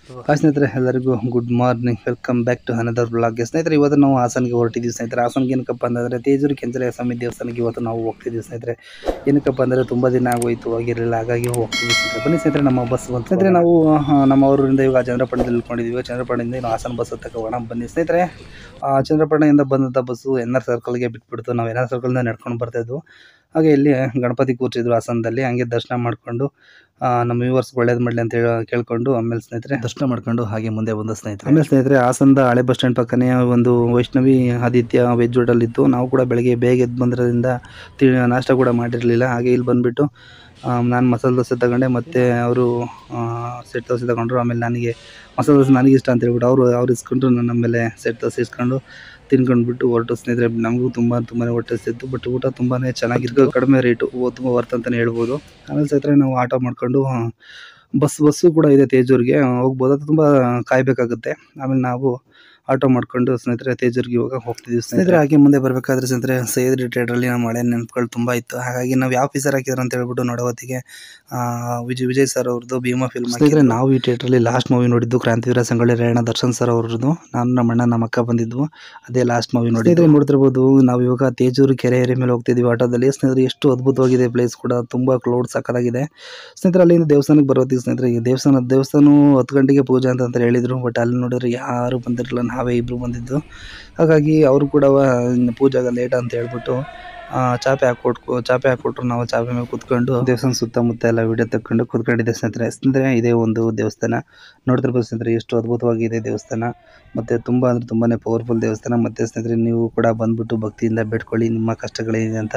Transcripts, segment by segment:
Hi ಸ್ನೇಹಿತರೆ, ಎಲ್ಲರಿಗೂ good morning. Welcome back to another blog. ಸ್ನೇಹಿತರೆ, ಇವತ್ತು ನಾವು ಹಾಸನ್ಗೆ ಹೊರಟಿದ್ದೀವಿ ಸ್ನೇಹಿತರೆ. ಹಾಸನ್ಗೆ ಏನಕ್ಕಪ್ಪ ಅಂತಂದರೆ ತೇಜೂರು ಕೆಂಚಲ ಸ್ವಾಮಿ ದೇವಸ್ಥಾನಕ್ಕೆ ಇವತ್ತು ನಾವು ಹೋಗ್ತಿದ್ದೀವಿ ಸ್ನೇಹಿತರೆ. ಏನಕ್ಕಪ್ಪ ಅಂದರೆ ತುಂಬ ದಿನ ಆಗೋಯ್ತು, ಹೋಗಿರಲಿಲ್ಲ, ಹಾಗಾಗಿ ಹೋಗ್ತಿದ್ದೀವಿ ಸ್ನೇಹಿತರೆ. ಬನ್ನಿ ಸ್ನೇಹಿತರೆ, ನಮ್ಮ ಬಸ್ ಬಂತು ಸ್ನೇಹಿತರೆ. ನಾವು ನಮ್ಮ ಊರಿಂದ ಇವಾಗ ಚಂದ್ರಪಟ್ಟಣದಲ್ಲಿ ಇಳ್ಕೊಂಡಿದ್ದೀವಿ. ಚಂದ್ರಪಟ್ಟಣದಿಂದ ಇನ್ನು ಹಾಸನ ಬಸ್ ಹತ್ತಕ್ಕೆ ಹೋಗೋಣ ಬನ್ನಿ ಸ್ನೇಹಿತರೆ. ಚಂದ್ರಪಟ್ಟಣದಿಂದ ಬಂದಂಥ ಬಸ್ಸು NR ಸರ್ಕಲ್ಗೆ ಬಿಟ್ಬಿಡ್ತು. ನಾವು NR ಸರ್ಕಲ್ನ ನಡ್ಕೊಂಡು ಬರ್ತಾಯಿದ್ವು. ಹಾಗೆ ಇಲ್ಲಿ ಗಣಪತಿ ಕೂರ್ಸಿದ್ರು ಹಾಸನದಲ್ಲಿ. ಹಂಗೆ ದರ್ಶನ ಮಾಡಿಕೊಂಡು ನಮ್ಮ ವ್ಯೂವರ್ಸ್ಗೆ ಒಳ್ಳೇದು ಮಾಡಲಿ ಅಂತ ಕೇಳ್ಕೊಂಡು ಆಮೇಲೆ ಸ್ನೇಹಿತರೆ ದರ್ಶನ ಮಾಡ್ಕೊಂಡು ಹಾಗೆ ಮುಂದೆ ಬಂದ ಸ್ನೇಹಿತರೆ. ಆಮೇಲೆ ಸ್ನೇಹಿತರೆ, ಹಾಸನದ ಹಳೆ ಬಸ್ ಸ್ಟ್ಯಾಂಡ್ ಪಕ್ಕನೇ ಒಂದು ವೈಷ್ಣವಿ ಆದಿತ್ಯ ವೆಜ್ ಹೋಟೆಲ್ ಇತ್ತು. ನಾವು ಕೂಡ ಬೆಳಗ್ಗೆ ಬೇಗ ಎದ್ದು ಬಂದಿರೋದ್ರಿಂದ ನಾಷ್ಟ ಕೂಡ ಮಾಡಿರಲಿಲ್ಲ. ಹಾಗೆ ಇಲ್ಲಿ ಬಂದುಬಿಟ್ಟು ನಾನು ಮಸಾಲೆ ದೋಸೆ ತಗೊಂಡೆ, ಮತ್ತು ಅವರು ಸೆಟ್ ದೋಸೆ ತಗೊಂಡ್ರು. ಆಮೇಲೆ ನನಗೆ ಮಸಾಲೆ ದೋಸೆ ನನಗೆ ಇಷ್ಟ ಅಂತ ಹೇಳ್ಬಿಟ್ಟು ಅವ್ರು ಇಸ್ಕೊಂಡ್ರು. ನನ್ನ ಮೇಲೆ ಸೆಟ್ ದೋಸೆ ಇಸ್ಕೊಂಡು ತಿನ್ಕೊಂಡ್ಬಿಟ್ಟು ಹೊರಟು ಸ್ನೇಹಿತರೆ. ನಮಗೂ ತುಂಬಾ ಹೊಟ್ಟೆ ಹಸಿತ್ತು. ಬಟ್ ಊಟ ತುಂಬಾ ಚೆನ್ನಾಗಿತ್ತು, ಕಡಿಮೆ ರೇಟು, ತುಂಬ ವರ್ತ್ ಅಂತಲೇ ಹೇಳ್ಬೋದು. ಆಮೇಲೆ ಸ್ನೇಹಿತರೆ ನಾವು ಆಟೋ ಮಾಡ್ಕೊಂಡು ಬಸ್ಸು ಕೂಡ ಇದೆ ತೇಜೂರಿಗೆ ಹೋಗ್ಬೋದು. ಅದು ತುಂಬ ಕಾಯಬೇಕಾಗುತ್ತೆ. ಆಮೇಲೆ ನಾವು ಆಟೋ ಮಾಡ್ಕೊಂಡು ಸ್ನೇಹಿತರೆ ತೇಜೂರಿಗೆ ಇವಾಗ ಹೋಗ್ತಿದ್ದೀವಿ ಸ್ನೇಹಿತರೆ. ಹಾಗೆ ಮುಂದೆ ಬರಬೇಕಾದ್ರೆ ಸ್ನೇಹಿತರೆ ಸಹ್ಯಾದ್ರಿ ಥಿಯೇಟ್ರಲ್ಲಿ ನಮ್ಮ ಹಳೆ ನೆನಪುಗಳು ತುಂಬ ಇತ್ತು. ಹಾಗಾಗಿ ನಾವು ಯಾವ ಫೀಸರ್ ಹಾಕಿದ್ರು ಅಂತ ಹೇಳ್ಬಿಟ್ಟು ನೋಡೋ ಹೊತ್ತಿಗೆ ವಿಜಯ್ ಸರ್ ಅವ್ರದ್ದು ಭೀಮಾ ಫಿಲ್ಮ್ ಸ್ನೇಹಿತರೆ. ನಾವು ಈ ಥಿಯೇಟ್ರಲ್ಲಿ ಲಾಸ್ಟ್ ಮೂವಿ ನೋಡಿದ್ದು ಕ್ರಾಂತಿವೀರ ಸಂಗೊಳ್ಳಿ ರಾಯಣ್ಣ ದರ್ಶನ್ ಸರ್ ಅವ್ರದ್ದು. ನಾನು ನಮ್ಮ ಅಣ್ಣ ನಮ್ಮ ಅಕ್ಕ ಬಂದಿದ್ವು, ಅದೇ ಲಾಸ್ಟ್ ಮೂವಿ ನೋಡಿದ್ರೆ. ನೋಡ್ತಿರ್ಬೋದು, ನಾವು ಇವಾಗ ತೇಜೂರು ಕೆರೆ ಏರಿ ಮೇಲೆ ಹೋಗ್ತಿದ್ದೀವಿ ಆಟೋದಲ್ಲಿ ಸ್ನೇಹಿತರೆ. ಎಷ್ಟು ಅದ್ಭುತವಾಗಿದೆ ಪ್ಲೇಸ್ ಕೂಡ, ತುಂಬ ಕ್ಲೌಡ್ ಸಾಕಾಗಿದೆ ಸ್ನೇಹಿತರೆ. ಅಲ್ಲಿಂದ ದೇವಸ್ಥಾನಕ್ಕೆ ಬರೋತ್ತಿಗೆ ಸ್ನೇಹಿತರೆ, ಈ ದೇವಸ್ಥಾನ 10 ಗಂಟೆಗೆ ಪೂಜೆ ಅಂತ ಹೇಳಿದ್ರು. ಬಟ್ ಅಲ್ಲಿ ನೋಡಿದ್ರೆ ಯಾರು ಬಂದಿರಲಿಲ್ಲ, ನಾವೇ ಇಬ್ಬರು ಬಂದಿದ್ದು. ಹಾಗಾಗಿ ಅವರು ಕೂಡ ಪೂಜೆಗೆ ಲೇಟ್ ಅಂತ ಹೇಳ್ಬಿಟ್ಟು ಚಾಪೆ ಹಾಕ್ಕೊಟ್ರು. ನಾವು ಚಾಪೆ ಮೇಲೆ ಕೂತ್ಕೊಂಡು ದೇವಸ್ಥಾನ ಸುತ್ತಮುತ್ತ ಎಲ್ಲ ವಿಡಿಯೋ ತಗೊಂಡು ಕೂತ್ಕೊಂಡಿದ್ದೆ ಸ್ನೇಹಿತರೆ. ಇದೇ ಒಂದು ದೇವಸ್ಥಾನ ನೋಡ್ತಿರ್ಬೋದು ಸ್ನೇಹಿತರೆ, ಎಷ್ಟು ಅದ್ಭುತವಾಗಿದೆ ದೇವಸ್ಥಾನ. ಮತ್ತು ತುಂಬ ಅಂದರೆ ತುಂಬಾ ಪವರ್ಫುಲ್ ದೇವಸ್ಥಾನ. ಮತ್ತು ಸ್ನೇಹಿತರೆ, ನೀವು ಕೂಡ ಬಂದುಬಿಟ್ಟು ಭಕ್ತಿಯಿಂದ ಬೇಡ್ಕೊಳ್ಳಿ, ನಿಮ್ಮ ಕಷ್ಟಗಳೇನಿದೆ ಅಂತ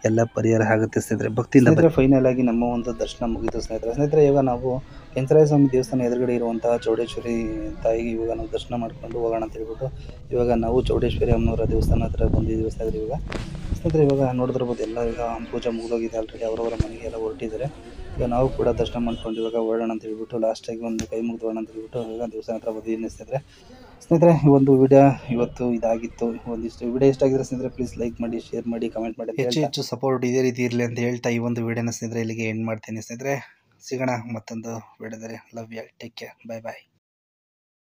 ಎಲ್ಲ ಪರಿಹಾರ ಆಗುತ್ತೆ ಸ್ನೇಹಿತರೆ, ಭಕ್ತಿಯಿಂದ. ಫೈನಲ್ ಆಗಿ ನಮ್ಮ ಒಂದು ದರ್ಶನ ಮುಗಿತು ಸ್ನೇಹಿತರೆ. ಇವಾಗ ನಾವು ಕೆಂಚರಾಯ ಸ್ವಾಮಿ ದೇವಸ್ಥಾನ ಎದುರುಗಡೆ ಇರುವಂತಹ ಚೌಡೇಶ್ವರಿ ತಾಯಿಗೆ ಇವಾಗ ನಾವು ದರ್ಶನ ಮಾಡ್ಕೊಂಡು ಹೋಗೋಣ ಅಂತ ಹೇಳ್ಬಿಟ್ಟು ಇವಾಗ ನಾವು ಚೌಡೇಶ್ವರಿ ಅಮ್ಮನವರ ದೇವಸ್ಥಾನ ಹತ್ರ ಬಂದಿದ್ದೀವಿ ಸ್ನೇಹಿತರೆ. ಇವಾಗ ನೋಡಿದ್ರಬೋದು, ಎಲ್ಲ ಈಗ ಪೂಜೆ ಮುಗಿದೋಗಿದೆ ಆಲ್ರೆಡಿ, ಅವರವರ ಮನೆಗೆ ಎಲ್ಲ ಹೊರಟಿದ್ದಾರೆ. ಈಗ ನಾವು ಕೂಡ ದರ್ಶನ ಮಾಡ್ಕೊಂಡು ಇವಾಗ ಹೊರಡೋಣ ಅಂತ ಹೇಳ್ಬಿಟ್ಟು ಲಾಸ್ಟಾಗಿ ಒಂದು ಕೈ ಮುಗಿದೋಣ ಅಂತ ಹೇಳ್ಬಿಟ್ಟು ಇವಾಗ ದೇವಸ್ಥಾನ ಹತ್ರ ಬಂದಿದ್ದೀನಿ ಸ್ನೇಹಿತರೆ. ಈ ಒಂದು ವಿಡಿಯೋ ಇವತ್ತು ಇದಾಗಿತ್ತು. ಒಂದಿಷ್ಟು ವಿಡಿಯೋ ಇಷ್ಟ ಆಗಿದ್ರೆ ಸ್ನೇಹಿತರೆ ಪ್ಲೀಸ್ ಲೈಕ್ ಮಾಡಿ, ಶೇರ್ ಮಾಡಿ, ಕಮೆಂಟ್ ಮಾಡಿ. ಹೆಚ್ಚು ಸಪೋರ್ಟ್ ಇದೇ ರೀತಿ ಇರಲಿ ಅಂತ ಹೇಳ್ತಾ ಈ ಒಂದು ವಿಡಿಯೋನ ಸ್ನೇಹಿತರೆ ಇಲ್ಲಿಗೆ ಎಂಡ್ ಮಾಡ್ತೀನಿ ಸ್ನೇಹಿತರೆ. ಸಿಗೋಣ ಮತ್ತೊಂದು ವಿಡಿಯೋದಲ್ಲಿ. Love you, take care, bye bye.